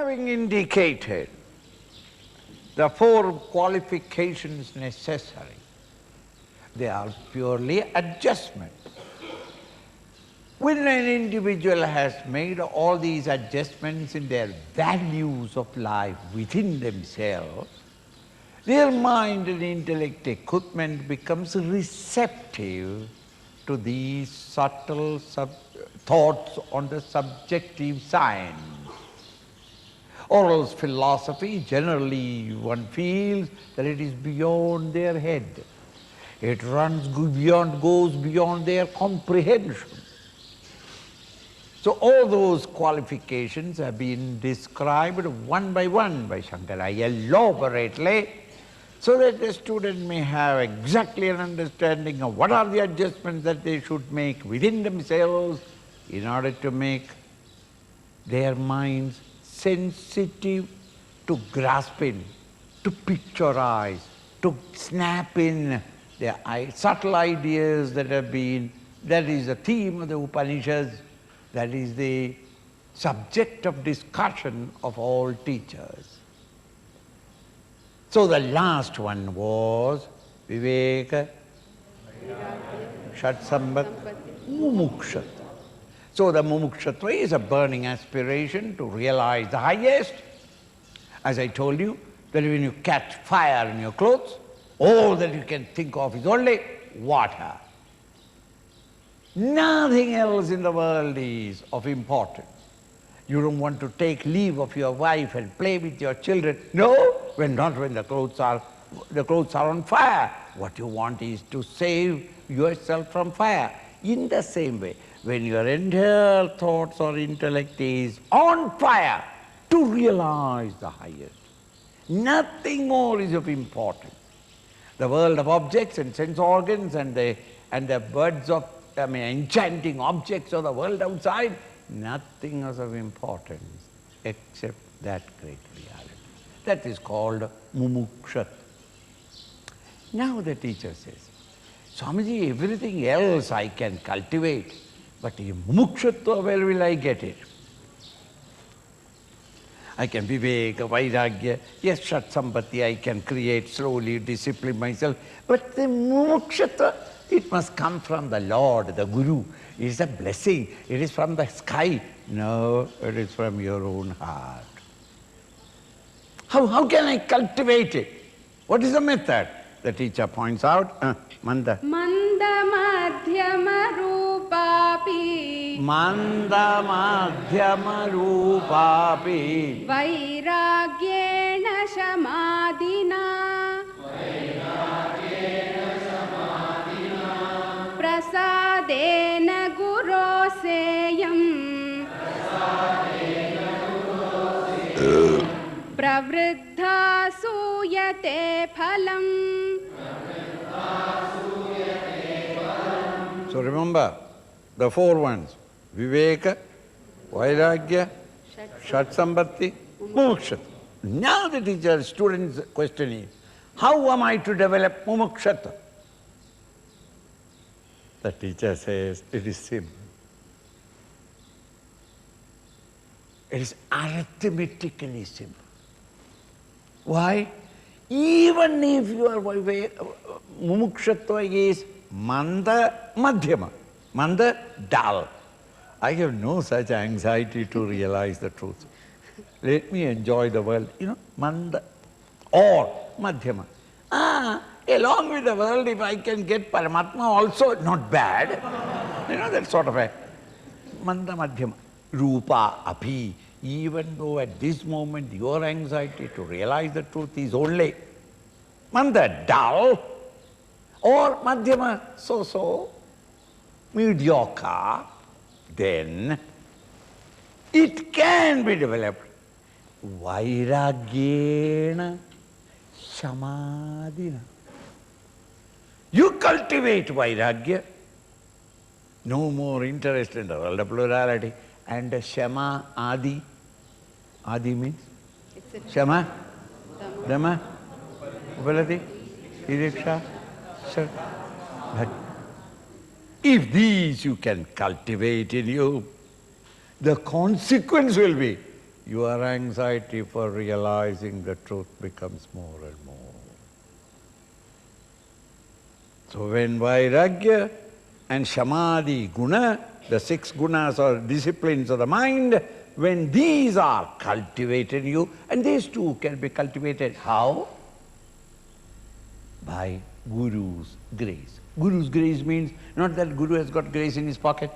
Having indicated the four qualifications necessary, they are purely adjustments. When an individual has made all these adjustments in their values of life within themselves, their mind and intellect equipment becomes receptive to these subtle thoughts on the subjective science. Or else philosophy, generally one feels that it is beyond their head. It goes beyond their comprehension. So all those qualifications have been described one by Shankara elaborately, so that the student may have exactly an understanding of what are the adjustments that they should make within themselves in order to make their minds sensitive to grasping, to picturize, to snap in the subtle ideas that have been, that is the theme of the Upanishads, that is the subject of discussion of all teachers. So the last one was Vivek, Shatsambat, Mumukshatva. So the Mumukshatva is a burning aspiration to realize the highest. As I told you, that when you catch fire in your clothes, all that you can think of is only water. Nothing else in the world is of importance. You don't want to take leave of your wife and play with your children. No, when the clothes are on fire. What you want is to save yourself from fire. In the same way, when your entire thoughts or intellect is on fire, to realize the highest. Nothing more is of importance. The world of objects and sense organs and the birds of enchanting objects of the world outside, nothing is of importance except that great reality. That is called mumukshatva. Now the teacher says, Swamiji, everything else I can cultivate, but in mumukshatva, where will I get it? I can Vivek, Vairagya, yes, Shatsambati, I can create slowly, discipline myself, but the mumukshatva, it must come from the Lord, the Guru. It is a blessing. It is from the sky. No, it is from your own heart. How can I cultivate it? What is the method? The teacher points out, Manda. Manda madhyama rupapi. Manda madhyama rupapi. Vairagyena shamadina. Prasadena guroseyam. Pravriddha suyate phalam. So remember, the four ones, Viveka, Vairagya, Shatsambati, Mumukshatva. Now the teacher, student's question is, how am I to develop Mumukshatva? The teacher says, it is simple. It is arithmetically simple. Why? Even if your mumukshatva is manda madhyama, manda dull, I have no such anxiety to realize the truth. Let me enjoy the world, manda or madhyama. Along with the world, if I can get Paramatma also, not bad. That sort of a manda madhyama. Rupa api. Even though at this moment your anxiety to realize the truth is only manda dull or madhyama so-so, mediocre, then it can be developed. Vairagyena shamadina. You cultivate Vairagya, no more interest in the world of plurality, and Shama Adi. Adi means? Shama, Dhamma, Upalati, Iriksha, Bhakti. If these you can cultivate in you, the consequence will be your anxiety for realizing the truth becomes more and more. So when Vairagya and Samadhi guna, the 6 gunas or disciplines of the mind, when these are cultivated in you, and these too can be cultivated how? By Guru's grace. Guru's grace means not that Guru has got grace in his pocket.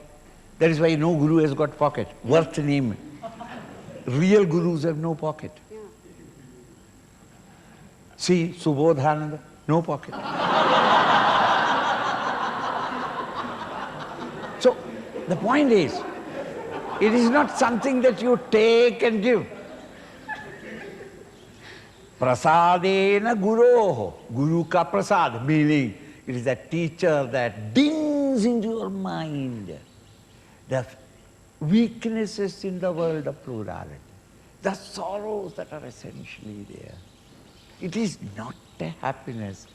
That is why no Guru has got pocket. Worth name. Real Gurus have no pocket. See, Subodhananda, no pocket. So, the point is, it is not something that you take and give. Prasadena guroho, Guru ka prasad, meaning it is a teacher that dings into your mind the weaknesses in the world of plurality, the sorrows that are essentially there. It is not a happiness,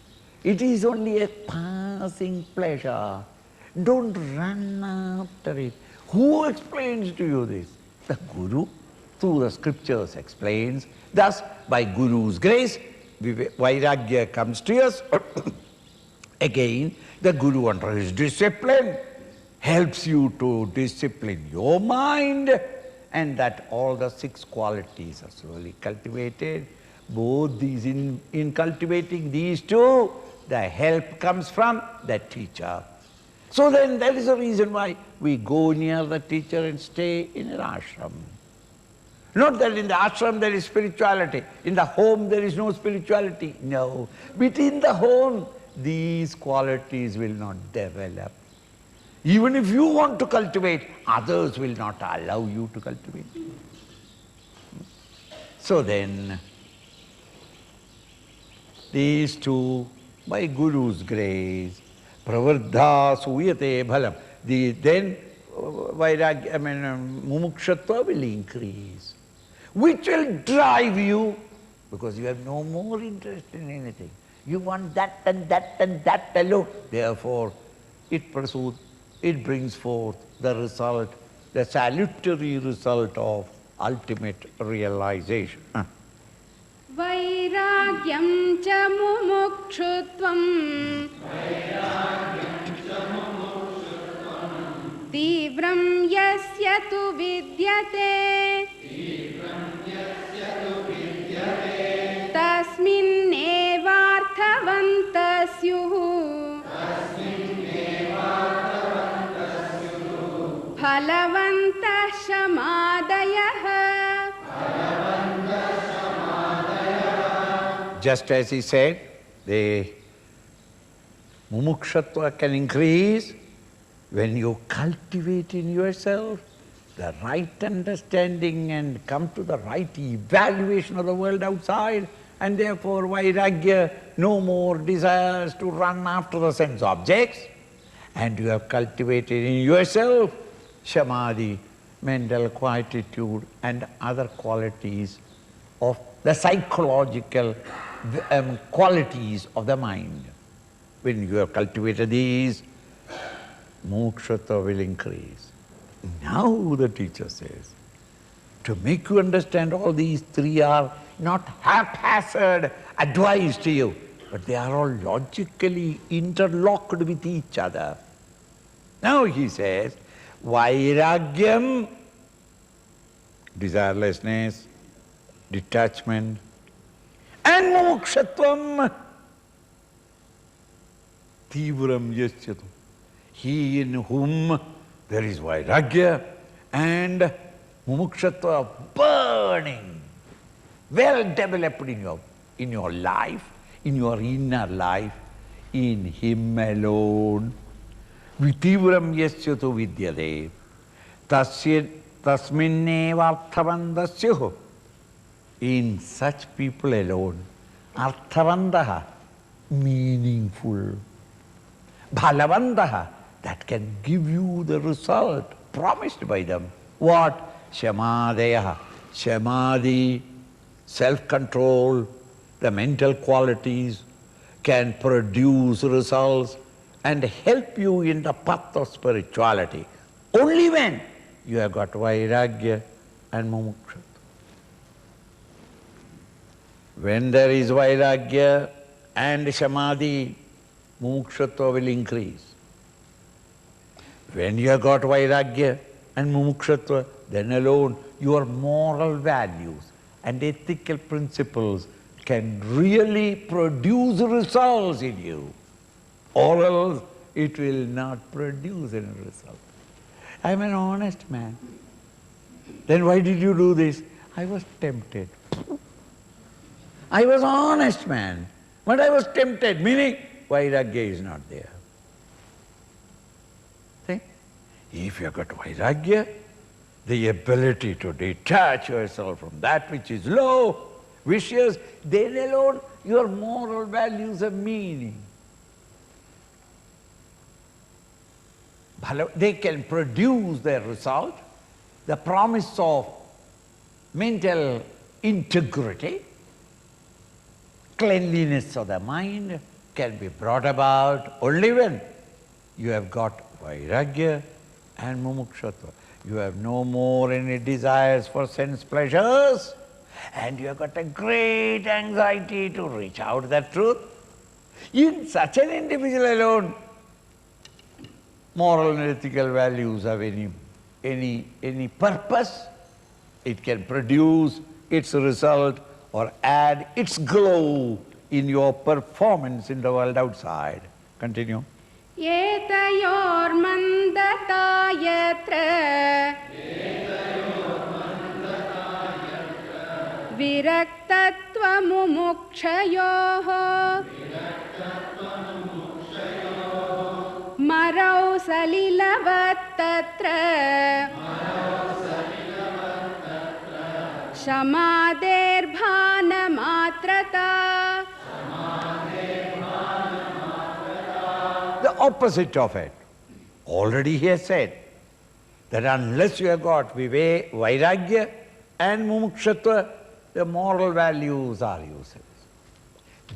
it is only a passing pleasure. Don't run after it. Who explains to you this? The Guru, through the scriptures, explains. Thus, by Guru's grace, Vairagya comes to us. Again, the Guru under his discipline helps you to discipline your mind, and that all the 6 qualities are slowly cultivated. Both these, in cultivating these 2, the help comes from the teacher. So then that is the reason why we go near the teacher and stay in an ashram. Not that in the ashram there is spirituality, in the home there is no spirituality. No. Within the home, these qualities will not develop. Even if you want to cultivate, others will not allow you to cultivate. So then, these 2, by Guru's grace, pravardha suyate bhalam. Then vairagya, mumukshatva will increase, which will drive you, because you have no more interest in anything. You want that and that and that alone. Therefore, it brings forth the result, the salutary result of ultimate realization. Vairagyam cha mumukshutvam Tivram yasya tu vidyate Tasminnevarthavantas yuhu Phalavantah shamadayah. Just as he said, the mumukshatva can increase when you cultivate in yourself the right understanding and come to the right evaluation of the world outside, and therefore Vairagya no more desires to run after the sense objects, and you have cultivated in yourself samadhi, mental quietude and other qualities of the psychological qualities of the mind. When you have cultivated these, mokshata will increase. Now the teacher says, to make you understand all these 3 are not haphazard advice to you, but they are all logically interlocked with each other. Now he says, Vairagyam, desirelessness, detachment, and mokshatvam, tivram yasyatu, he in whom there is vairagya and mumukshatva burning, well developed in your life, in your inner life, in him alone. Vitivram yasyatu vidyate tasminnevarthavandasyuh. In such people alone, arthavandaha, meaningful, bhalavandaha, that can give you the result promised by them. What? Shamadaya, samadhi, self-control, the mental qualities can produce results and help you in the path of spirituality. Only when you have got vairagya and mumuksha. When there is vairagya and samadhi, mumukshutva will increase. When you have got vairagya and mumukshutva, then alone your moral values and ethical principles can really produce results in you. Or else it will not produce any result. I am an honest man. Then why did you do this? I was tempted. I was an honest man, but I was tempted, meaning vairagya is not there. See? If you have got vairagya, the ability to detach yourself from that which is low, vicious, then alone your moral values have meaning. They can produce their result, the promise of mental integrity, cleanliness of the mind can be brought about only when you have got vairagya and mumukshutva. You have no more any desires for sense pleasures, and you have got a great anxiety to reach out to that truth. In such an individual alone, moral and ethical values have any purpose. It can produce its result or add its glow in your performance in the world outside. Continue. एतयोर्मन्दता यत्र विरक्तत्वमुमुक्षयोः मरौ सलिलवत्तत्र शमादेर्भानमात्रता. The opposite of it. Already he has said that unless you have got vivek, vairagya and mumukshutva, the moral values are useless.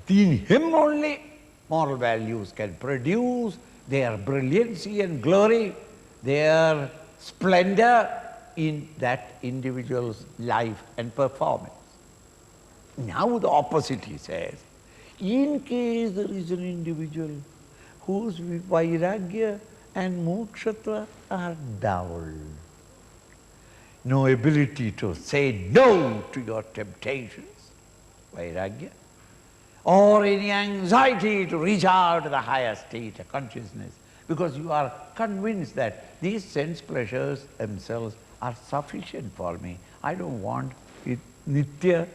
In him only moral values can produce their brilliancy and glory, their splendor in that individual's life and performance. Now the opposite he says, in case there is an individual whose vairagya and mukshutva are dull, no ability to say no to your temptations, vairagya, or any anxiety to reach out to the higher state of consciousness, because you are convinced that these sense pleasures themselves are sufficient for me. I don't want it nitya,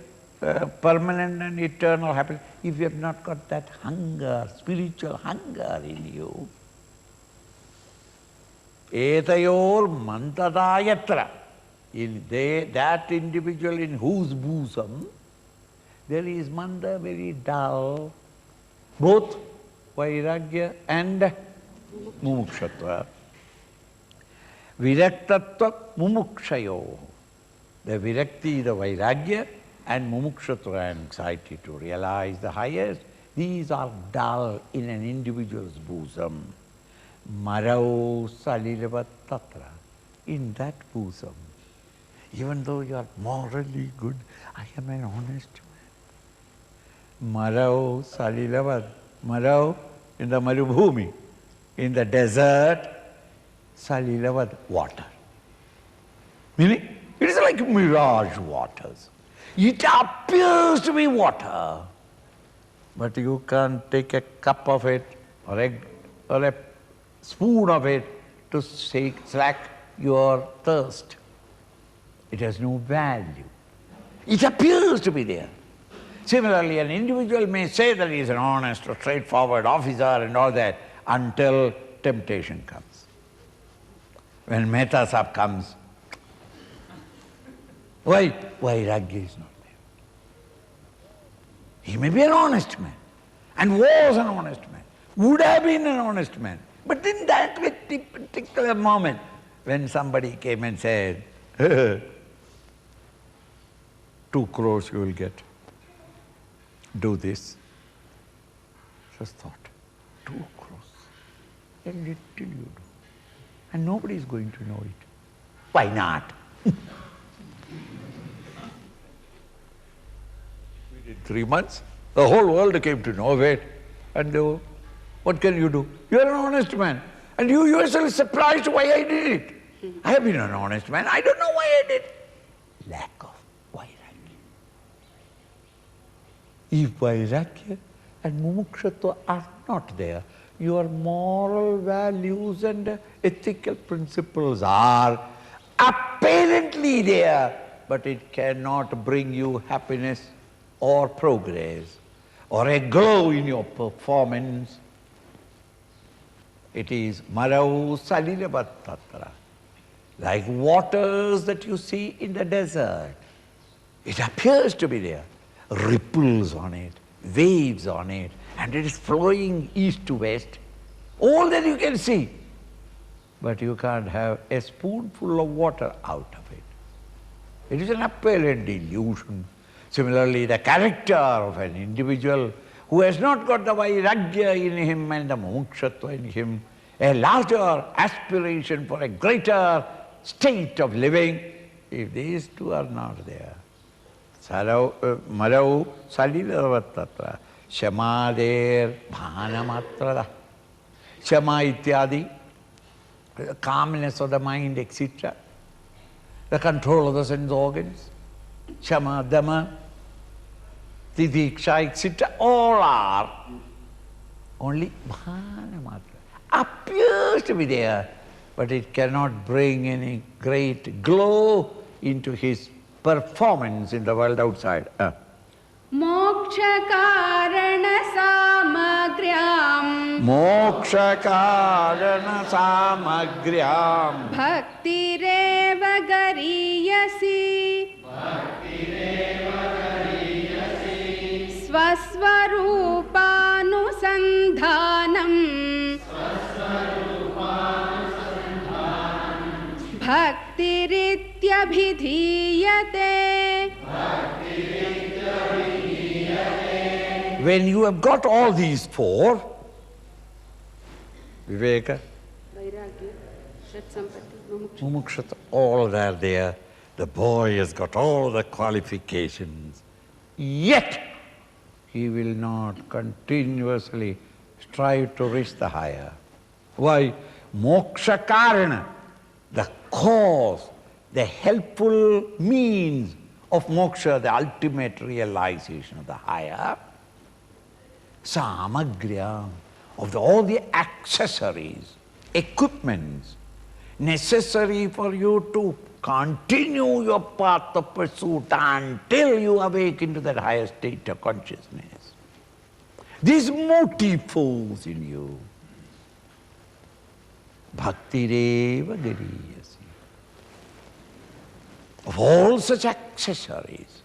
permanent and eternal happiness. If you have not got that hunger, spiritual hunger in you, etayor mantadayatra, that individual in whose bosom there is manda, very dull, both vairagya and mumukshutva. Viraktatva mumukshayo, the virakti, the vairagya, and mumukshutva, anxiety to realize the highest, these are dull in an individual's bosom. Marau salilavat tatra, in that bosom, even though you are morally good, I am an honest man. Marau salilavat, marau in the marubhumi, in the desert, salilavat, water. Meaning, it is like mirage waters. It appears to be water, but you can't take a cup of it or a spoon of it to slack your thirst. It has no value. It appears to be there. Similarly, an individual may say that he is an honest or straightforward officer and all that until temptation comes. When metta sab comes, why? Vairagya is not there. He may be an honest man, and was an honest man, would have been an honest man. But in that particular moment, when somebody came and said, 2 crores you will get, do this. Just thought, 2 crores, a little you do. And nobody is going to know it. Why not? In 3 months, the whole world came to know of it. And what can you do? You are an honest man. And you yourself surprised why I did it. I have been an honest man. I don't know why I did. Lack of vairagya. If vairagya and mumukshutva are not there, your moral values and ethical principles are apparently there, but it cannot bring you happiness or progress or a glow in your performance. It is marau salilavattatra, like waters that you see in the desert. It appears to be there, ripples on it, waves on it, and it is flowing east to west. All that you can see. But you can't have a spoonful of water out of it. It is an apparent illusion. Similarly, the character of an individual who has not got the vairagya in him and the mumukshutva in him, a larger aspiration for a greater state of living, if these two are not there, marau salilavattatra, shamader bhanamatrada, shama ityadi, the calmness of the mind, etc., the control of the sense organs, shama, dhamma, tidiksha, etc., all are only bhanamatra. Appears to be there, but it cannot bring any great glow into his performance in the world outside. Moksha karana samagryam. Moksha karana samagryam. Bhakti reva gariyasi. Swasvarupānusandhānam. Bhaktirityabhidhīyate. When you have got all these four, Vivek, mumukshutva, all are there, the boy has got all the qualifications, yet he will not continuously strive to reach the higher. Why? Moksha karana, the cause, the helpful means of moksha, the ultimate realization of the higher, samagryam, of all the accessories, equipments necessary for you to continue your path of pursuit until you awake into that higher state of consciousness. These motive force in you. Bhaktireva gariyasi. Of all such accessories,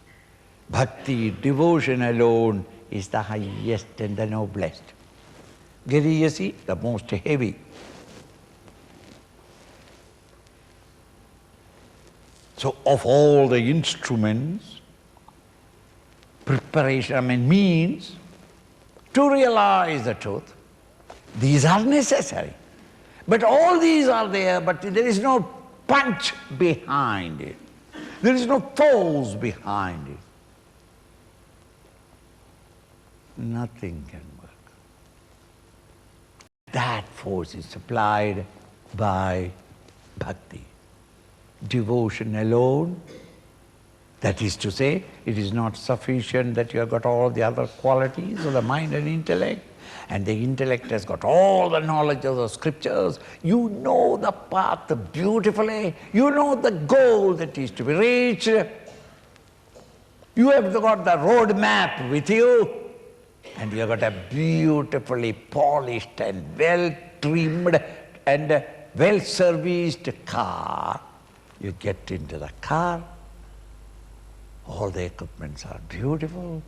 bhakti, devotion alone, is the highest and the noblest. Gariyasi, the most heavy. So of all the instruments, preparation, means to realize the truth, these are necessary. But all these are there, but there is no punch behind it. There is no force behind it. Nothing can work. That force is supplied by bhakti. Devotion alone, that is to say, it is not sufficient that you have got all the other qualities of the mind and intellect, and the intellect has got all the knowledge of the scriptures. You know the path beautifully. You know the goal that is to be reached. You have got the road map with you, and you have got a beautifully polished and well-trimmed and well-serviced car. You get into the car, all the equipments are beautiful,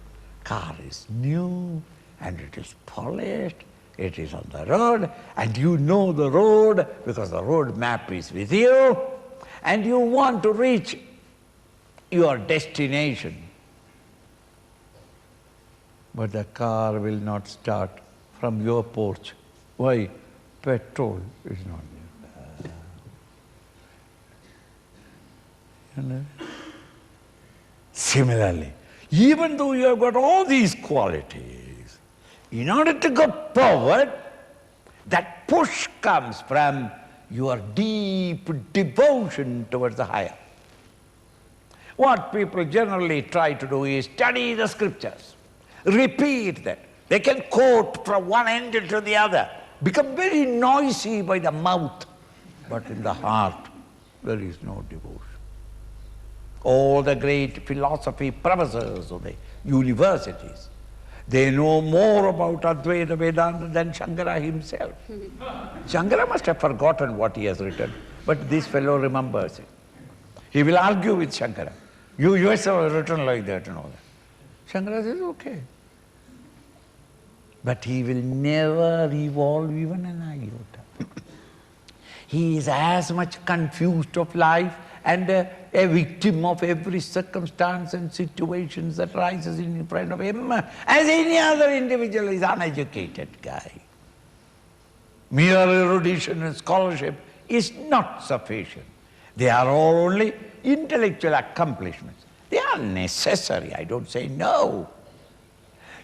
car is new, and it is polished, it is on the road, and you know the road because the road map is with you, and you want to reach your destination. But the car will not start from your porch. Why? Petrol is not there. You know? Similarly, even though you have got all these qualities, in order to go forward, that push comes from your deep devotion towards the higher. What people generally try to do is study the scriptures, repeat that. They can quote from one end to the other, become very noisy by the mouth, but in the heart there is no devotion. All the great philosophy professors of the universities, they know more about Advaita Vedanta than Shankara himself. Shankara must have forgotten what he has written, but this fellow remembers it. He will argue with Shankara. You yourself have written like that and all that. Shankara says, okay. But he will never evolve even an iota. He is as much confused of life and a victim of every circumstance and situations that rises in front of him as any other individual is uneducated guy. Mere erudition and scholarship is not sufficient. They are all only intellectual accomplishments. They are necessary, I don't say no.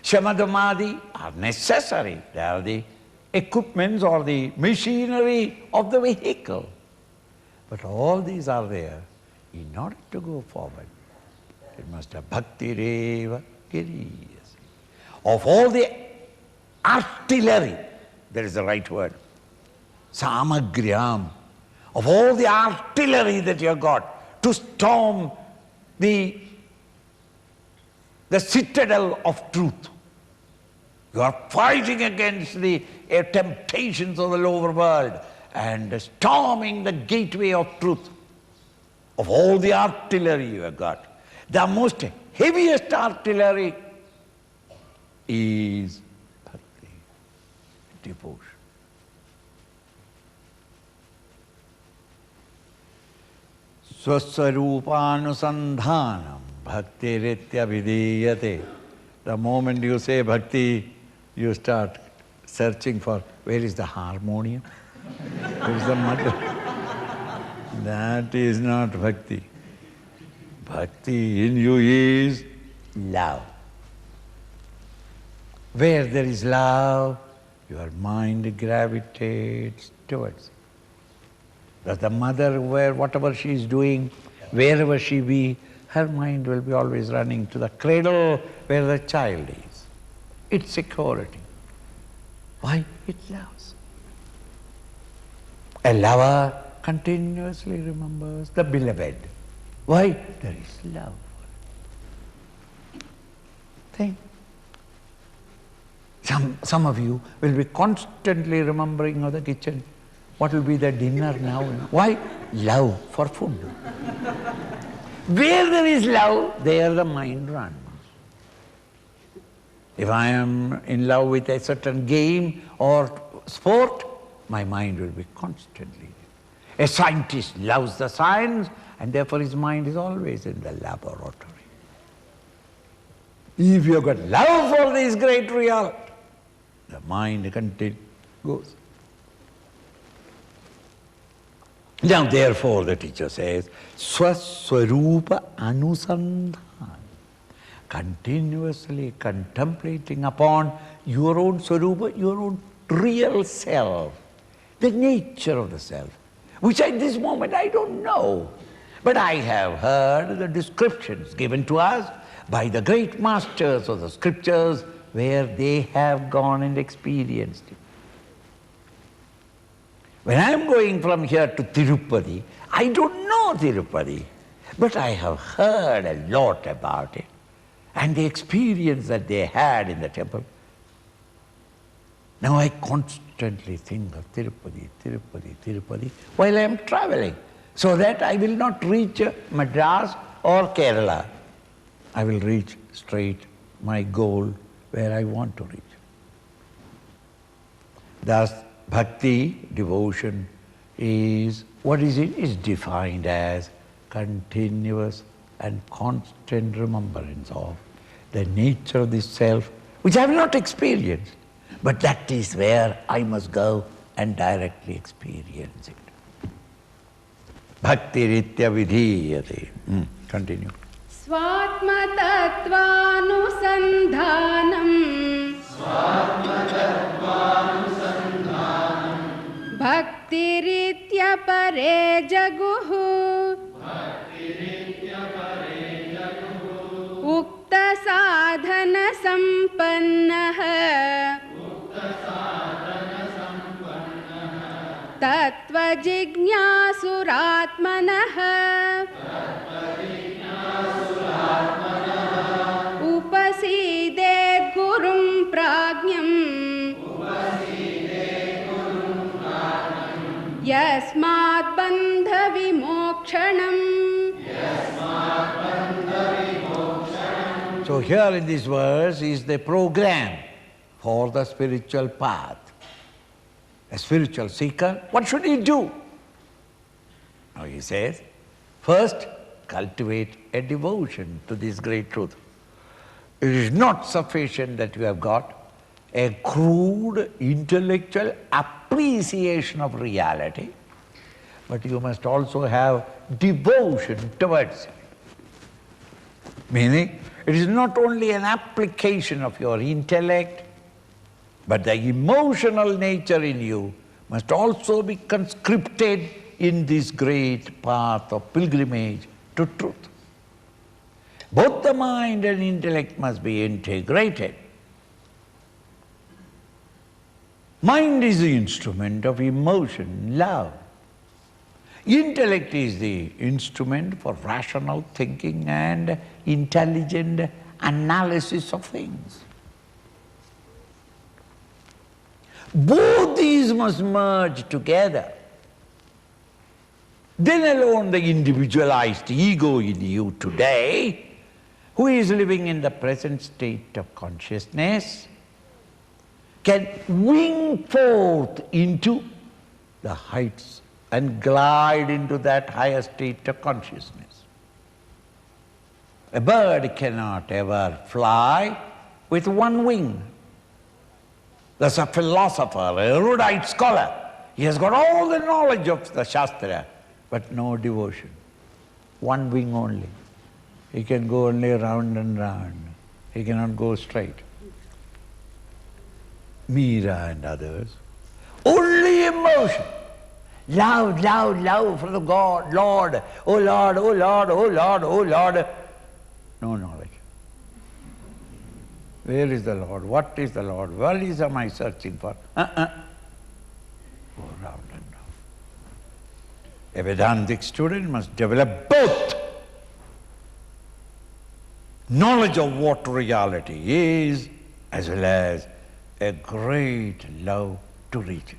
Shamadhamadi are necessary. They are the equipments or the machinery of the vehicle. But all these are there. In order to go forward, it must have bhakti reva giriyasi. Of all the artillery, there is the right word, samagryam, of all the artillery that you have got to storm the citadel of truth. You are fighting against the temptations of the lower world and storming the gateway of truth. Of all the artillery you have got, the most heaviest artillery is bhakti, devotion. Swaswarupānusandhānam bhaktiritya vidīyate. The moment you say bhakti, you start searching for where is the harmonium, where is the mother. That is not bhakti. Bhakti in you is love. Where there is love, your mind gravitates towards it. Does the mother, whatever she is doing, wherever she be, her mind will be always running to the cradle where the child is. It's security. Why? It loves. A lover continuously remembers the beloved. Why? There is love. Think. Some of you will be constantly remembering of the kitchen. What will be the dinner now? Why? Love for food. Where there is love, there the mind runs. If I am in love with a certain game or sport, my mind will be constantly. A scientist loves the science and therefore his mind is always in the laboratory. If you have got love for this great reality, the mind goes. Now therefore the teacher says, Swaswarupa Anusandhana. Continuously contemplating upon your own swarupa, your own real self, the nature of the self, which at this moment I don't know. But I have heard the descriptions given to us by the great masters of the scriptures where they have gone and experienced it. When I am going from here to Tirupati, I don't know Tirupati, but I have heard a lot about it and the experience that they had in the temple. Now I constantly think of Tirupati, Tirupati, Tirupati while I am traveling, so that I will not reach Madras or Kerala. I will reach straight my goal where I want to reach. Thus, bhakti, devotion, is, what is it? Is defined as continuous and constant remembrance of the nature of this self, which I have not experienced, but that is where I must go and directly experience it. Bhakti ritya vidhiyate. Continue. स्वात्मतत्त्वानुसन्धानम् भक्तिरित्यपरे जगुः उक्तसाधनसम्पन्नः तत्त्वजिज्ञासुरात्मनः उपसीदेत् गुरुं प्राज्ञम् यस्मात् बन्धविमोक्षणम्. So here in this verse is the program for the spiritual path. A spiritual seeker, what should he do? Now he says, first cultivate a devotion to this great truth. It is not sufficient that you have got a crude intellectual appreciation of reality, but you must also have devotion towards it. Meaning, it is not only an application of your intellect, but the emotional nature in you must also be conscripted in this great path of pilgrimage to truth. Both the mind and intellect must be integrated. Mind is the instrument of emotion, love. Intellect is the instrument for rational thinking and intelligent analysis of things. Both these must merge together. Then alone the individualized ego in you today, who is living in the present state of consciousness, can wing forth into the heights and glide into that higher state of consciousness. A bird cannot ever fly with one wing. There's a philosopher, a erudite scholar. He has got all the knowledge of the Shastra, but no devotion. One wing only. He can go only round and round. He cannot go straight. Meera and others, only emotion. Love, love, love for the God, Lord, oh Lord, oh Lord, oh Lord, oh Lord. No knowledge. Where is the Lord? What is the Lord? What is am I searching for? Go round and round. A Vedantic student must develop both knowledge of what reality is as well as a great love to reach it.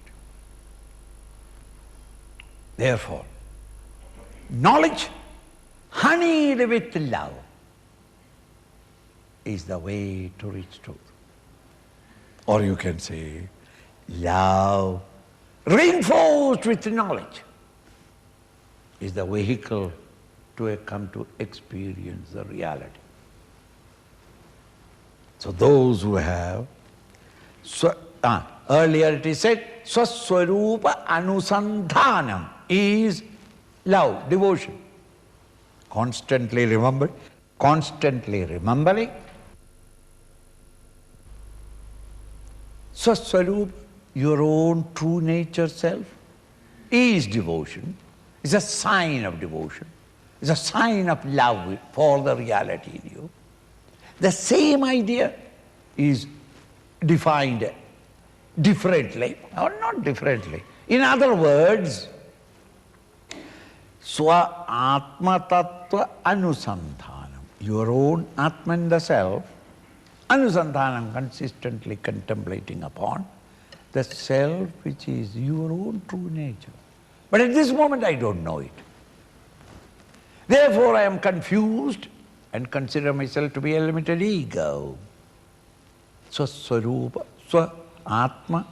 Therefore, knowledge honeyed with love is the way to reach truth. Or you can say, love reinforced with knowledge is the vehicle to come to experience the reality. So those who have, earlier it is said, Swaswarupa Anusandhanam is love, devotion. Constantly remembering, Swaswarupa, your own true nature self, is devotion, is a sign of devotion, is a sign of love for the reality in you. The same idea is defined differently, or not differently. In other words, Swa Atma Tattva Anusandhanam, your own Atman, the self, Anusandhanam, consistently contemplating upon the self which is your own true nature. But at this moment I don't know it. Therefore I am confused and consider myself to be a limited ego. Swaswarupa, Swa Atma,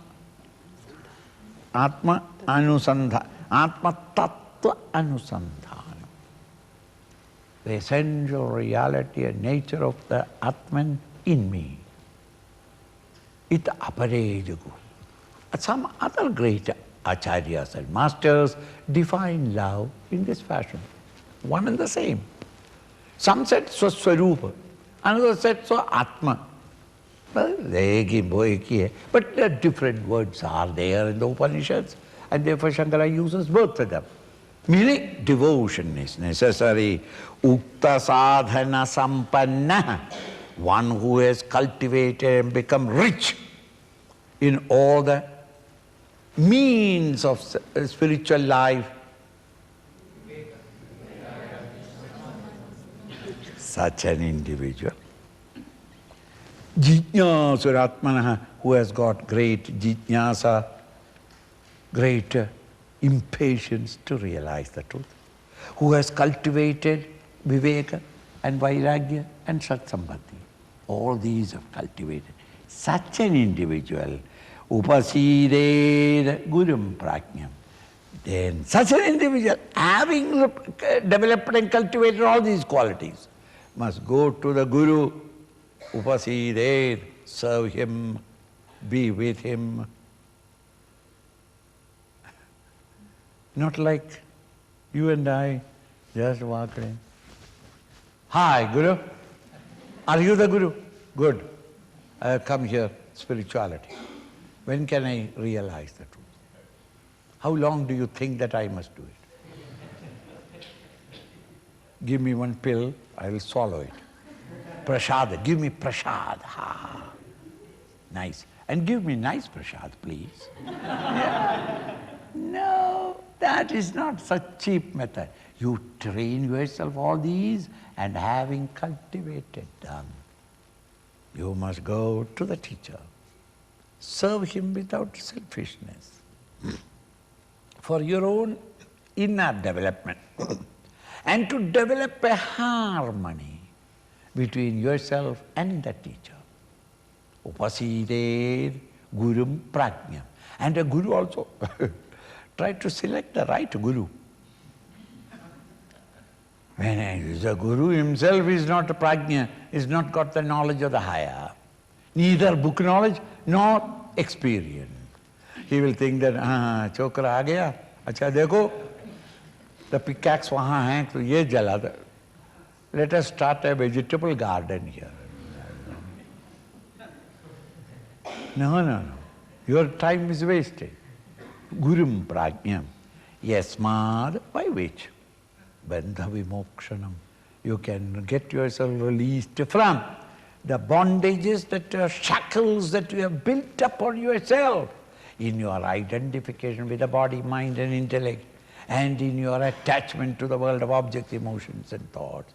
Atma Anusandha, Atma Tattva Anusandhana. The essential reality and nature of the Atman in me. It apare jagu. Some other great acharyas and masters define love in this fashion, one and the same. Some said Swaswarupa, another said Atma. Well, but different words are there in the Upanishads, and therefore Shankara uses both of them. Meaning, devotion is necessary. Ukta sadhana sampanna, one who has cultivated and become rich in all the means of spiritual life. Such an individual. Jijñāsuratmanaha, who has got great jijñāsa, great impatience to realize the truth, who has cultivated viveka and vairagya and satsambhati. All these have cultivated. Such an individual, upasided gurum prajñam. Then such an individual, having developed and cultivated all these qualities, must go to the Guru, upasided, serve him, be with him. Not like you and I just walk in. Hi, Guru. Are you the Guru? Good. I have come here, spirituality. When can I realize the truth? How long do you think that I must do it? Give me one pill, I will swallow it. Prasad, give me prasad. Ha. Nice. And give me nice prasad, please. Yeah. No, that is not such cheap method. You train yourself all these, and having cultivated them, you must go to the teacher. Serve him without selfishness. For your own inner development. And to develop a harmony between yourself and the teacher. Upasided gurum prajñam. And a guru also try to select the right guru. When the guru himself is not a prajna, is not got the knowledge of the higher, neither book knowledge nor experience. He will think that, chokra aa gaya, acha dekho, the pickaxe wahan hai, to ye jala do. Let us start a vegetable garden here. No. Your time is wasted. Gurum prajñam. Yasmad, by which? Bandha vimokshanam. You can get yourself released from the bondages, that are shackles that you have built up on yourself in your identification with the body, mind and intellect, and in your attachment to the world of objects, emotions and thoughts,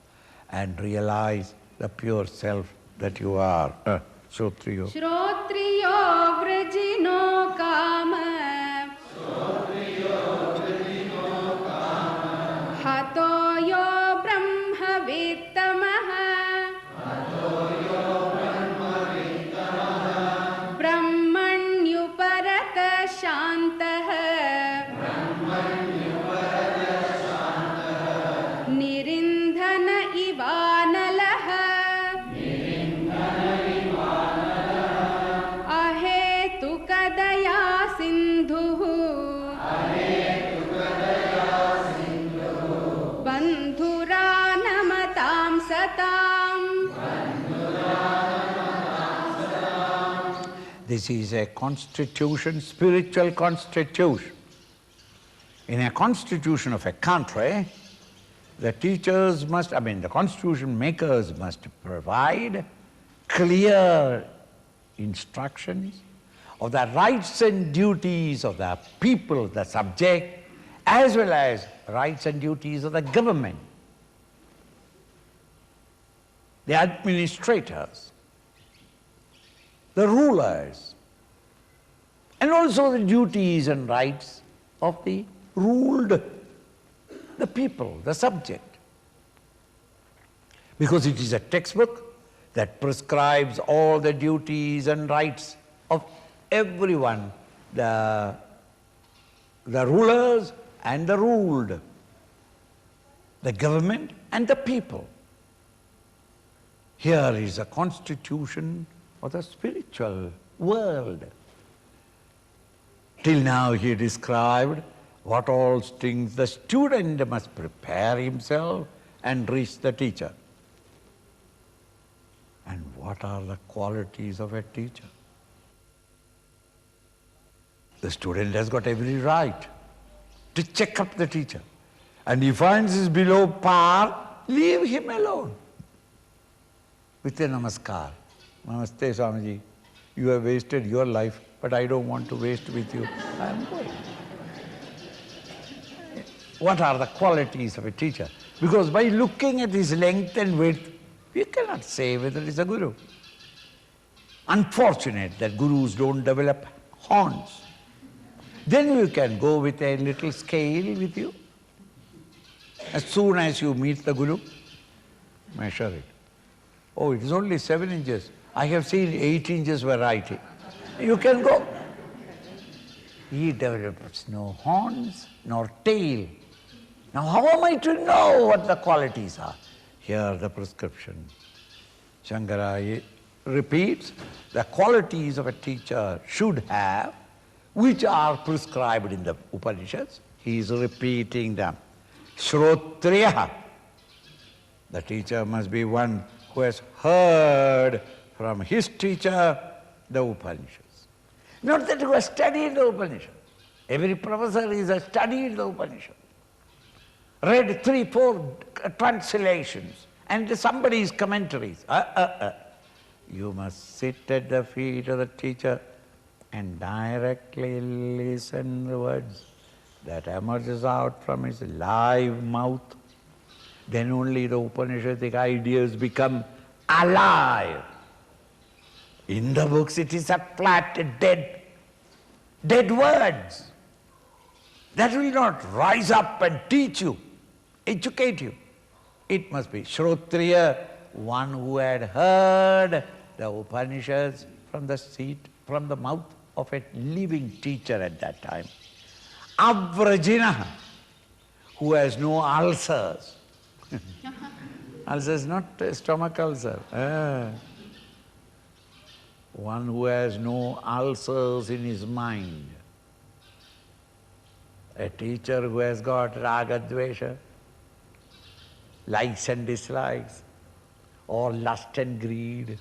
and realize the pure self that you are. Shrotriyo. Shrotriyo vrajino kama. Hato yo brahma vittamaha. Brahmanyuparata shantaha. Nirindhana ivanalaha. Ahetukadaya sindhuhu. Bandhuranamatam satam. This is a constitution, spiritual constitution. In a constitution of a country, the teachers must, the constitution makers must provide clear instructions of the rights and duties of the people, the subject, as well as rights and duties of the government, the administrators, the rulers, and also the duties and rights of the ruled, the people, the subject. Because it is a textbook that prescribes all the duties and rights of everyone, the rulers and the ruled, the government and the people. Here is a constitution of the spiritual world. Till now he described what all things the student must prepare himself and reach the teacher. What are the qualities of a teacher? The student has got every right to check up the teacher. And he finds he's below par, leave him alone. With a namaskar. Namaste, Swamiji. You have wasted your life, but I don't want to waste with you. I am going. What are the qualities of a teacher? Because by looking at his length and width, you cannot say whether he's a guru. Unfortunate that gurus don't develop horns. Then you can go with a little scale with you. As soon as you meet the guru, measure it. Oh, it is only 7 inches. I have seen 8 inches variety. You can go. He develops no horns nor tail. Now how am I to know what the qualities are? Here the prescription. Shankara repeats, the qualities of a teacher should have, which are prescribed in the Upanishads. He is repeating them. Shrotriya. The teacher must be one who has heard from his teacher the Upanishads. Not that who has studied the Upanishads. Every professor is a studied the Upanishads. Read 3-4 translations and somebody's commentaries. You must sit at the feet of the teacher and directly listen the words that emerges out from his live mouth. Then only the Upanishadic ideas become alive. In the books it is a flat, dead words that will not rise up and teach you, educate you. It must be Shrotriya, one who had heard the Upanishads from the mouth of a living teacher at that time. Avrajina, who has no ulcers. Ulcers, not stomach ulcer. One who has no ulcers in his mind. A teacher who has got raga dvesha, likes and dislikes, or lust and greed,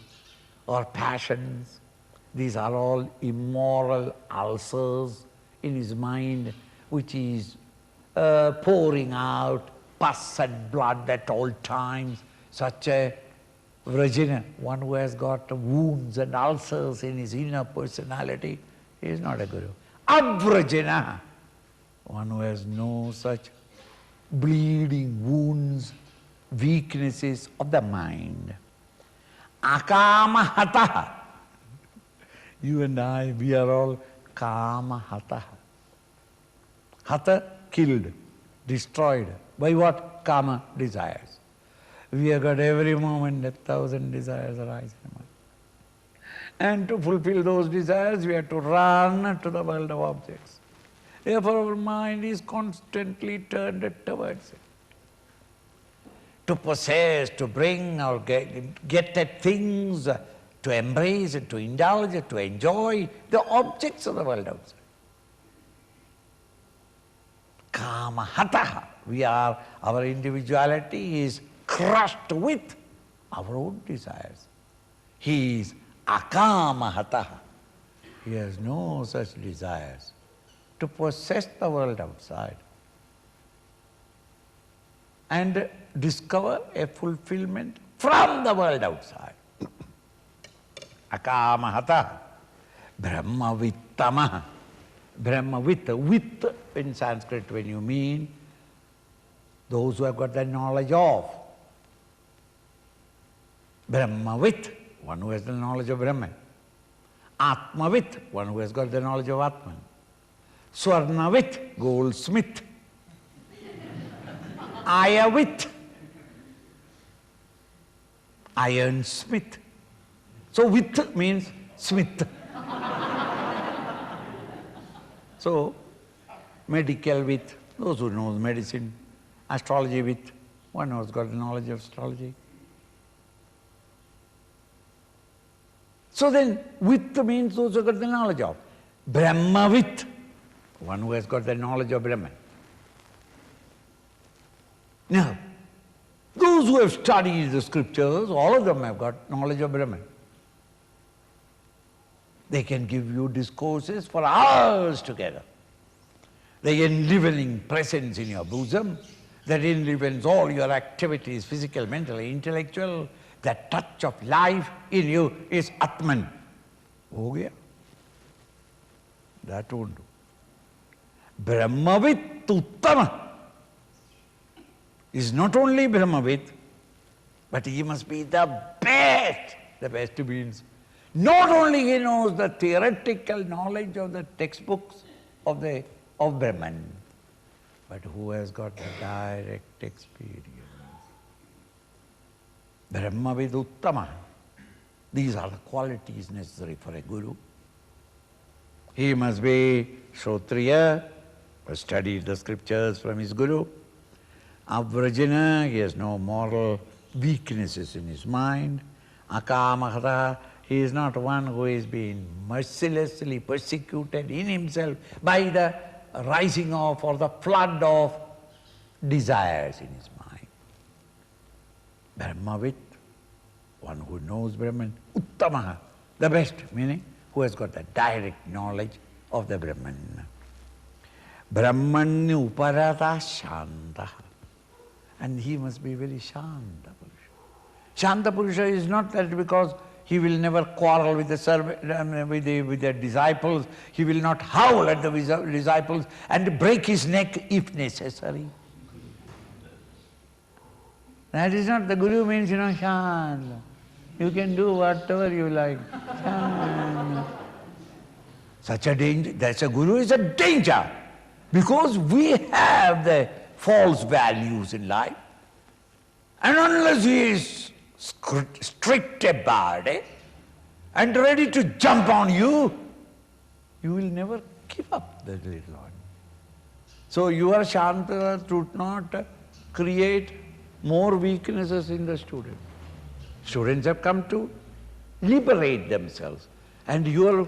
or passions. These are all immoral ulcers in his mind, which is pouring out pus and blood at all times. Such a vrajina, one who has got wounds and ulcers in his inner personality, he is not a guru. Avrajina, one who has no such bleeding wounds, weaknesses of the mind. Akamahataha. You and I, we are all kamahataha. Hata, killed, destroyed. By what? Kama, desires. We have got every moment 1,000 desires arise in mind. And to fulfill those desires, we have to run to the world of objects. Therefore our mind is constantly turned towards it. To possess, to bring or get at things, to embrace, to indulge, to enjoy the objects of the world outside. Kama hataha. Our individuality is crushed with our own desires. He is akama hataha. He has no such desires to possess the world outside and discover a fulfillment from the world outside. Akamahata, Brahmavittamaha. Brahmavitta, vitta in Sanskrit when you mean those who have got the knowledge of. Brahmavit, one who has the knowledge of Brahman. Atmavit, one who has got the knowledge of Atman. Swarnavit, goldsmith. Ayavit, ironsmith. So vit means smith. So medical with, those who know medicine, astrology with, one who has got the knowledge of astrology. So then with means those who have got the knowledge of. Brahmavit, one who has got the knowledge of Brahman. Now, those who have studied the scriptures, all of them have got knowledge of Brahman. They can give you discourses for hours together. The enlivening presence in your bosom that enlivens all your activities, physical, mental, intellectual. That touch of life in you is Atman. Ho gaya? That won't do. Brahmavit Uttama is not only Brahmavit, but he must be the best. The best means not only he knows the theoretical knowledge of the textbooks of Brahman, but who has got the direct experience. Brahmavid Uttama. These are the qualities necessary for a guru. He must be Shrotriya, who studied the scriptures from his guru. Avrajana, he has no moral weaknesses in his mind. Akamahata, he is not one who is being mercilessly persecuted in himself by the rising of or the flood of desires in his mind. Brahmavit, one who knows Brahman. Uttamaha, the best, meaning who has got the direct knowledge of the Brahman. Brahmanya uparata shantaha. And he must be very Shanta Purusha. Shanta Purusha is not that because he will never quarrel with the disciples, he will not howl at the disciples and break his neck if necessary. That is not, the Guru means, Shanta. You can do whatever you like. Shanta. Such a danger, that's a Guru is a danger, because we have the false values in life, and unless he is strict about it and ready to jump on you, you will never give up the little one. So your Shanta should not create more weaknesses in the student. Students have come to liberate themselves, and your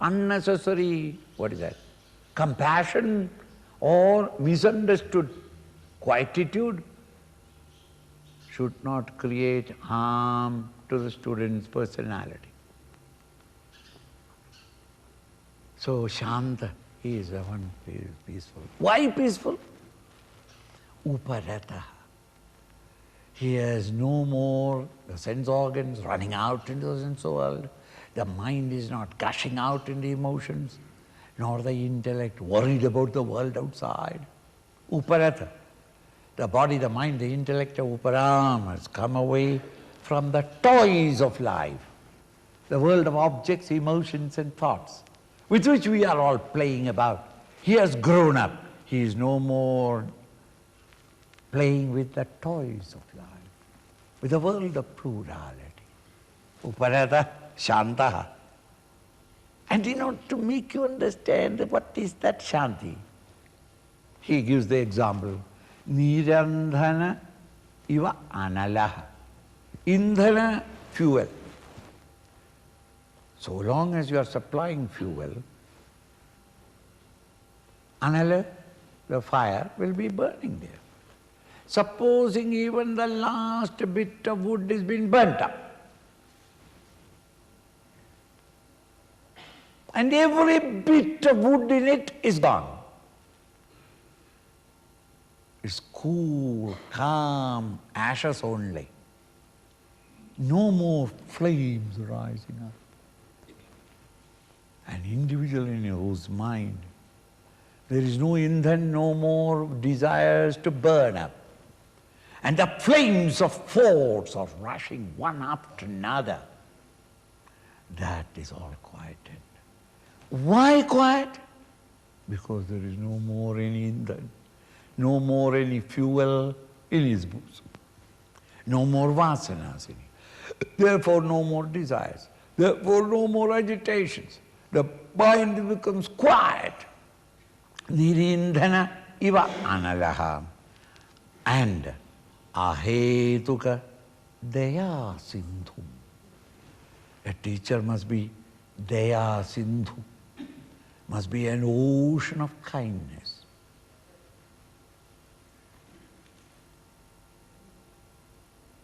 unnecessary, compassion or misunderstood quietude should not create harm to the student's personality. So Shanta, he is the one who is peaceful. Why peaceful? Uparata. He has no more the sense organs running out into the sense world. The mind is not gushing out in the emotions, nor the intellect worried about the world outside. Uparata. The body, the mind, the intellect of Uparam has come away from the toys of life, the world of objects, emotions and thoughts, with which we are all playing about. He has grown up. He is no more playing with the toys of life, with the world of plurality. Uparata Shantaha. And to make you understand what is that Shanti, he gives the example. Nirandhana iva analaha. Indhana, fuel. So long as you are supplying fuel, anala, the fire, will be burning there. Supposing even the last bit of wood is been burnt up, and every bit of wood in it is gone. It's cool, calm, ashes only. No more flames rising up. An individual in whose mind there is no indhan, no more desires to burn up. And the flames of force are rushing one after another. That is all quieted. Why quiet? Because there is no more any indhan, no more any fuel in his bosom, no more vasanas in him. Therefore no more desires, therefore no more agitations. The mind becomes quiet. Nirindhana iva analaha. And ahetuka daya sindhu. A teacher must be daya sindhu, must be an ocean of kindness.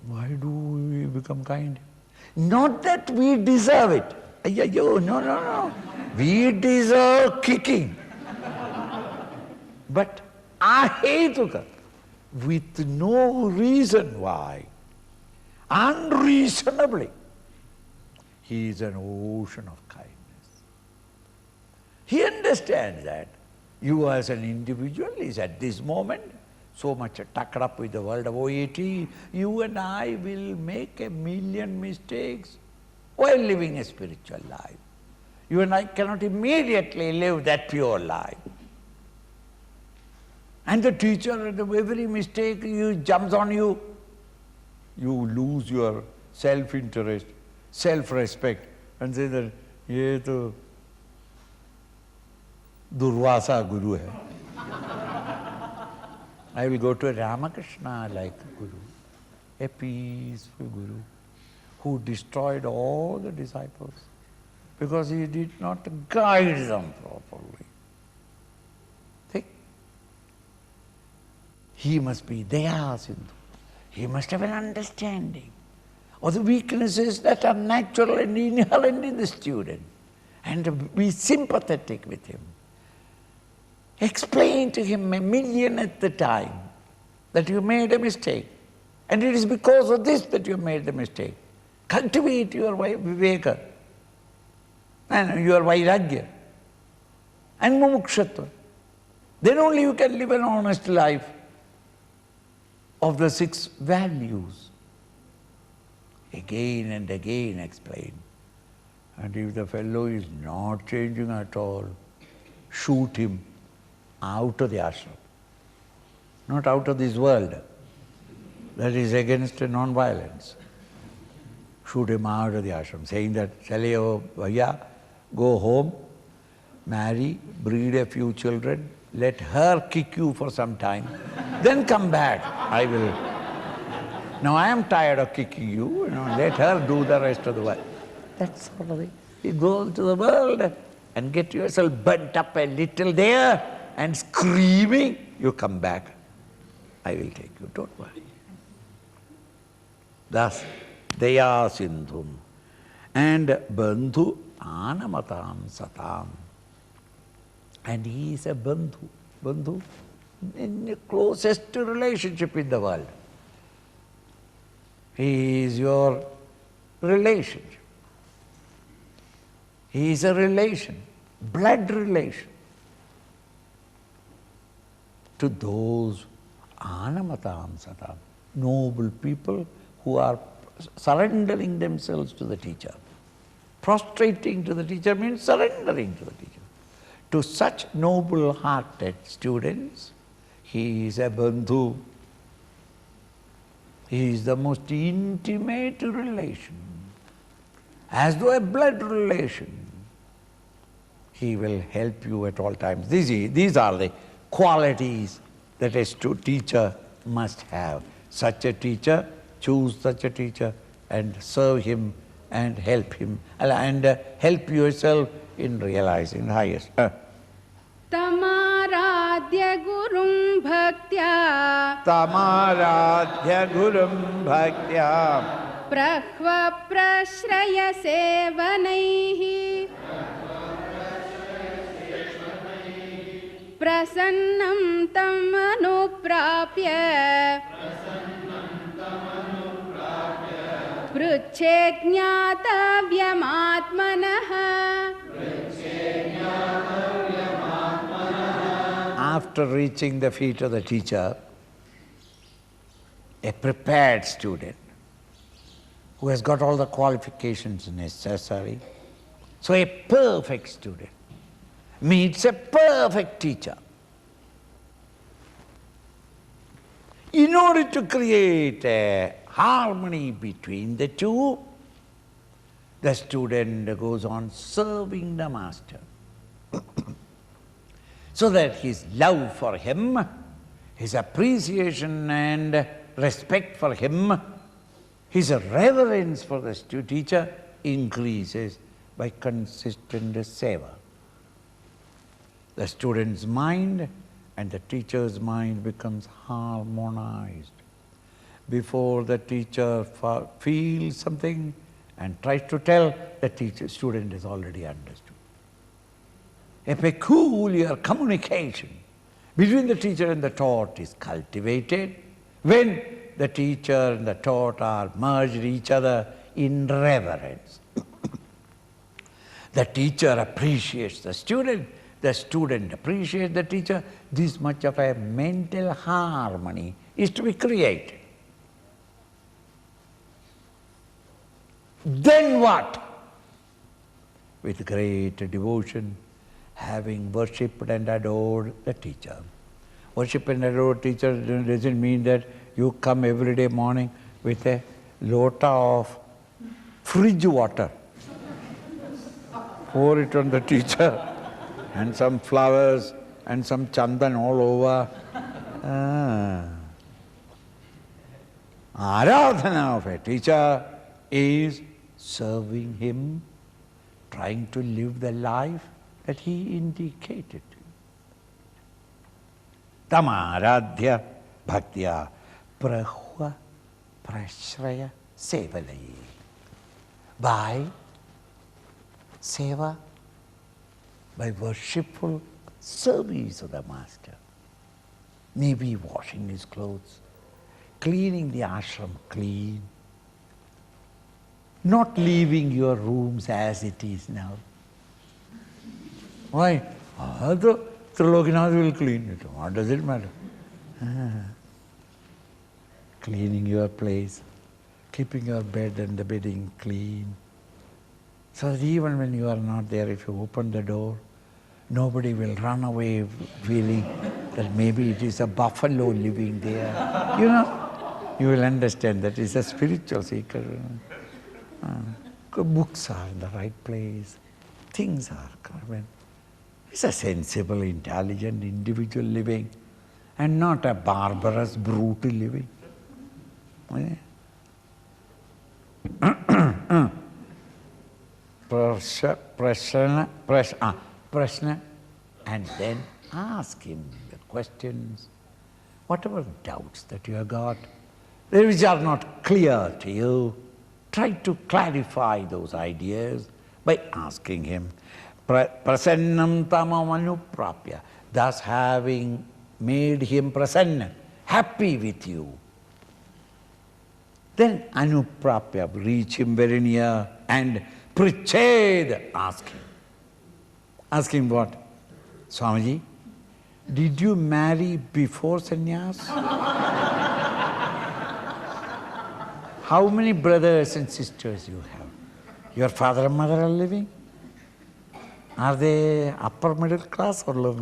Why do we become kind? Not that we deserve it. Ayyo, no. We deserve kicking. But ahetuka, with no reason why, unreasonably, he is an ocean of kindness. He understands that you as an individual is at this moment so much tucked up with the world of OAT, you and I will make 1,000,000 mistakes while living a spiritual life. You and I cannot immediately live that pure life. And the teacher, at every mistake he jumps on you, you lose your self-interest, self-respect, and say that, ye to Durvasa Guru hai. I will go to a Ramakrishna-like Guru, a peaceful Guru, who destroyed all the disciples because he did not guide them properly. See? He must be Daya Sindhu. He must have an understanding of the weaknesses that are natural and inherent in the student, and be sympathetic with him. Explain to him 1,000,000 at the time that you made a mistake, and it is because of this that you made the mistake. Cultivate your Viveka and your Vairagya and Mumukshatva. Then only you can live an honest life of the 6 values. Again and again explain. And if the fellow is not changing at all, shoot him out of the ashram, not out of this world. That is against non-violence. Shoot him out of the ashram, saying that, Chale oh bhaiya, go home, marry, breed a few children, let her kick you for some time, then come back. I will. Now I am tired of kicking you, let her do the rest of the work. That's sort of it. You go to the world and get yourself burnt up a little there, and screaming, you come back. I will take you, don't worry. Thus, Daya Sindhum and Bandhu Anamatam Satam. And he is a Bandhu in the closest relationship in the world. He is your relationship. He is a relation, blood relation, to those Anamatam Satam, noble people who are surrendering themselves to the teacher. Prostrating to the teacher means surrendering to the teacher. To such noble-hearted students, he is a Bandhu. He is the most intimate relation, as though a blood relation. He will help you at all times. These are the qualities that a teacher must have. Such a teacher, choose such a teacher and serve him and help him, and help yourself in realizing the highest. Tamaradhya gurum bhaktya Tamaradhya gurum bhaktya prahva prashraya sevanaihi prasannam tam anuprapya pruchhe jnatavyam atmanah. After reaching the feet of the teacher, a prepared student who has got all the qualifications necessary, so a perfect student meets a perfect teacher. In order to create a harmony between the two, the student goes on serving the master. So that his love for him, his appreciation and respect for him, his reverence for the teacher increases by consistent seva. The student's mind and the teacher's mind becomes harmonized. Before the teacher feels something and tries to tell the student has already understood. A peculiar communication between the teacher and the taught is cultivated when the teacher and the taught are merged each other in reverence. The teacher appreciates the student appreciates the teacher. This much of a mental harmony is to be created. Then what? With great devotion, having worshipped and adored the teacher. Worship and adore teacher doesn't mean that you come every day morning with a lota of fridge water. Pour it on the teacher and some flowers and some chandan all over. Aradhana of a teacher is serving him, trying to live the life that he indicated. Tamaradhya bhaktya prahva prashraya sevalayi. By seva, by worshipful service of the Master, maybe washing his clothes, cleaning the ashram clean, not leaving your rooms as it is now. Why? Trilokinath will clean it. What does it matter? Cleaning your place, keeping your bed and the bedding clean. So that even when you are not there, if you open the door, nobody will run away feeling that maybe it is a buffalo living there. You know, you will understand that it's a spiritual seeker. Books are in the right place. Things are covered. It's a sensible, intelligent individual living and not a barbarous, brutal living. Prashna, and then ask him the questions, whatever doubts that you have got, which are not clear to you. Try to clarify those ideas by asking him. Prasannam tamamanuprapya, thus having made him prasanna, happy with you. Then anuprapya, reach him very near and priched, ask him. Ask him what? Swamiji, did you marry before sannyas? How many brothers and sisters you have? Your father and mother are living? Are they upper middle class or low?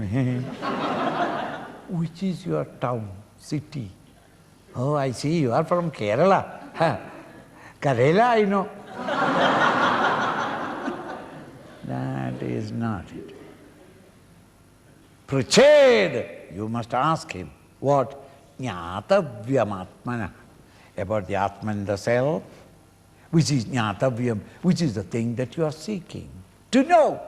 Which is your town, city? Oh, I see, you are from Kerala. Kerala, I know. That is not it. Prached, you must ask him. What? Jnatavyam about the Atman, the self, which is jnatavyam, which is the thing that you are seeking to know.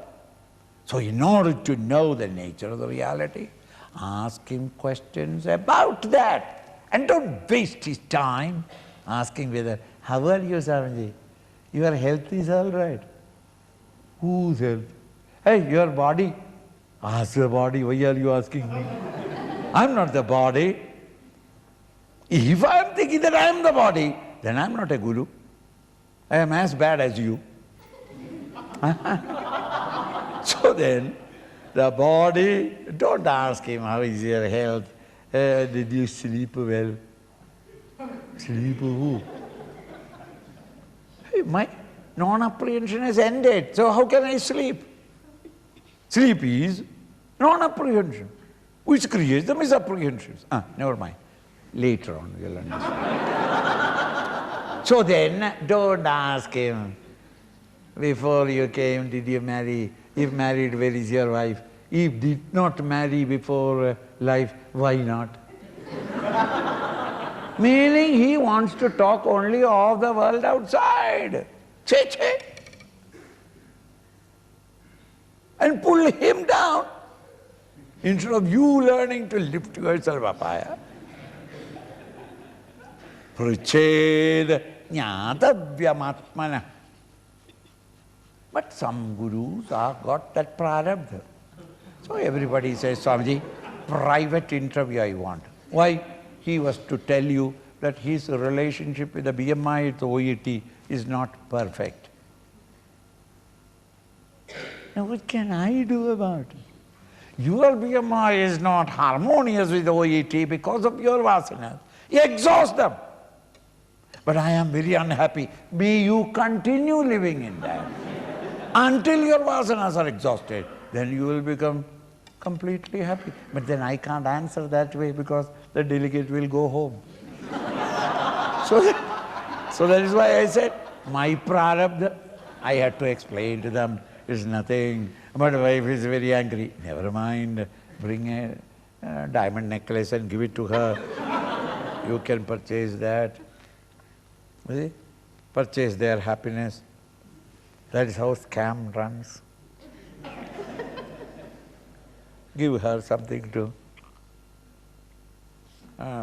So in order to know the nature of the reality, ask him questions about that. And don't waste his time asking whether, how are you, Swamiji? Your health is all right. Whose health? Hey, your body. Ask the body, why are you asking me? I'm not the body. If I am thinking that I am the body, then I am not a guru. I am as bad as you. So then, the body, don't ask him, how is your health? Did you sleep well? Sleep who? Hey, my non-apprehension has ended, so how can I sleep? Sleep is non-apprehension, which creates the misapprehensions. Never mind. Later on you'll understand. So then, don't ask him, before you came, did you marry? If married, where is your wife? If did not marry before life, why not? Meaning he wants to talk only of the world outside. Che. And pull him down, instead of you learning to lift yourself up higher. Prached jnatavyam atmana. But some gurus have got that prarabdha. So everybody says, Swamiji, private interview I want. Why? He was to tell you that his relationship with the BMI, the OET, is not perfect. Now what can I do about it? Your BMI is not harmonious with the OET because of your vasanas. You exhaust them. But I am very unhappy. May you continue living in that. Until your vasanas are exhausted, then you will become completely happy. But then I can't answer that way because the delegate will go home. So that is why I said, my prarabdha, I had to explain to them, it's nothing. My wife is very angry. Never mind, bring a diamond necklace and give it to her. You can purchase that. See? Purchase their happiness. That is how scam runs. Give her something to,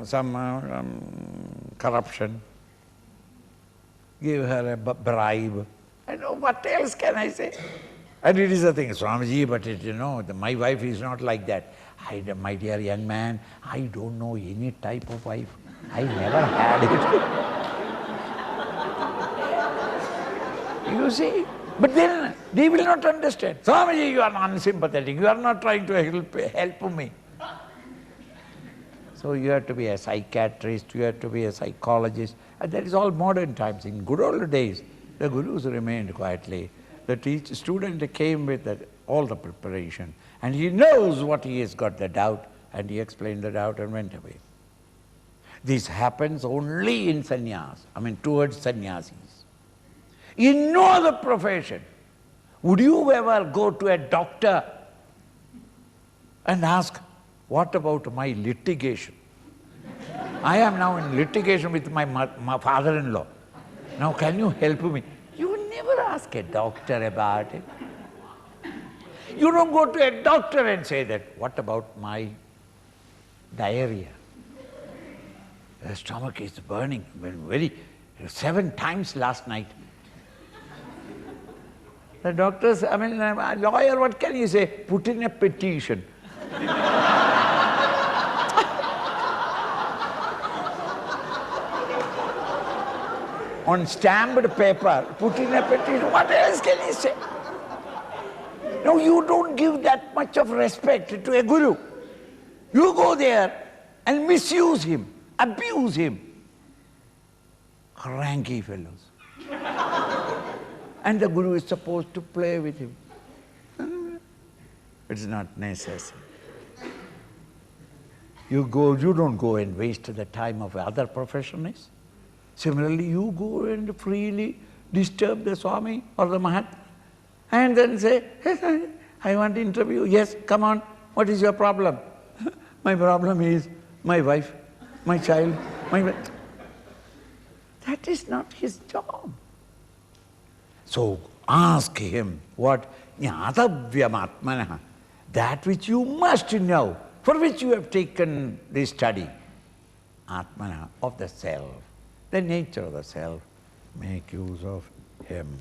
some corruption. Give her a bribe. I know, what else can I say? And it is a thing, Swamiji, but my wife is not like that. My dear young man, I don't know any type of wife. I never had it. You see? But then they will not understand. Swamiji, you are unsympathetic. You are not trying to help me. So you have to be a psychiatrist, you have to be a psychologist. And that is all modern times. In good old days, the gurus remained quietly. The student came with all the preparation. And he knows what he has got the doubt. And he explained the doubt and went away. This happens only in sannyas, towards sannyasis. In no other profession would you ever go to a doctor and ask, what about my litigation? I am now in litigation with my father-in-law. Now can you help me? You will never ask a doctor about it. You don't go to a doctor and say that, what about my diarrhea? The stomach is burning, 7 times last night. The doctors, a lawyer, what can you say? Put in a petition. On stamped paper, put in a petition. What else can you say? No, you don't give that much of respect to a guru. You go there and misuse him, abuse him. Cranky fellows. And the guru is supposed to play with him. It's not necessary. You don't go and waste the time of other professionals. Similarly, you go and freely disturb the Swami or the Mahatma and then say, hey, I want to interview. Yes, come on. What is your problem? My problem is my wife, my child, That is not his job. So ask him what jnatavyam, that which you must know, for which you have taken this study, atmana, of the self, the nature of the self. Make use of him.